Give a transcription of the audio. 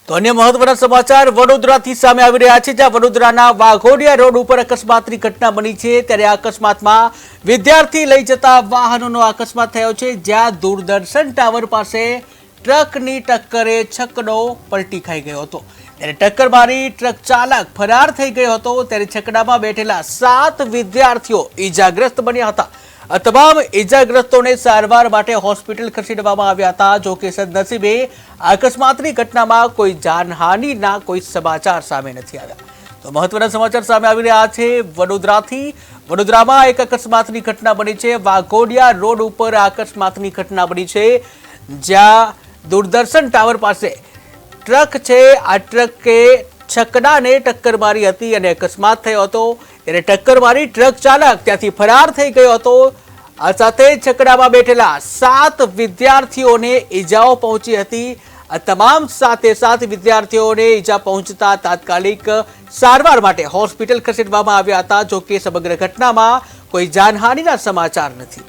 તો અન્ય મહત્વના સમાચાર વડોદરાથી સામે આવી રહ્યા છે, જ્યાં વડોદરાના વાઘોડિયા રોડ ઉપર અકસ્માતની ઘટના બની છે। ત્યારે આ અકસ્માતમાં વિદ્યાર્થી લઈ જતા વાહનોનો અકસ્માત થયો છે, જ્યાં દૂરદર્શન ટાવર પાસે ટ્રકની ટક્કરે છકડો પલટી ખાઈ ગયો હતો। ત્યારે ટક્કર મારી ટ્રક ચાલક ફરાર થઈ ગયો હતો। ત્યારે છકડામાં બેઠેલા 7 વિદ્યાર્થીઓ ઈજાગ્રસ્ત બન્યા હતા। આ તમામ ઈજાગ્રસ્તોને સારવાર માટે હોસ્પિટલ ખસેડવામાં આવ્યા હતા। જો કે સદનસીબે અકસ્માતની ઘટનામાં કોઈ જાનહાનિના કોઈ સમાચાર સામે નથી આવ્યા। તો મહત્વના સમાચાર સામે આવી રહ્યા છે વડોદરાથી। વડોદરામાં એક અકસ્માતની ઘટના બની છે। વાઘોડિયા રોડ ઉપર અકસ્માતની ઘટના બની છે, જ્યાં દૂરદર્શન ટાવર પાસે ટ્રક છે। આ ટ્રકે છકડાને ટક્કર મારી હતી અને અકસ્માત થયો હતો। ત્યારે ટક્કર મારી ટ્રક ચાલક ત્યાંથી ફરાર થઈ ગયો હતો। આ સાથે છકડામાં બેઠેલા 7 વિદ્યાર્થીઓને ઈજાઓ પહોંચી હતી। આ તમામ 7 વિદ્યાર્થીઓને ઈજા પહોંચતા તાત્કાલિક સારવાર માટે હોસ્પિટલ ખસેડવામાં આવ્યા હતા। જો કે સમગ્ર ઘટનામાં કોઈ જાનહાનિના સમાચાર નથી।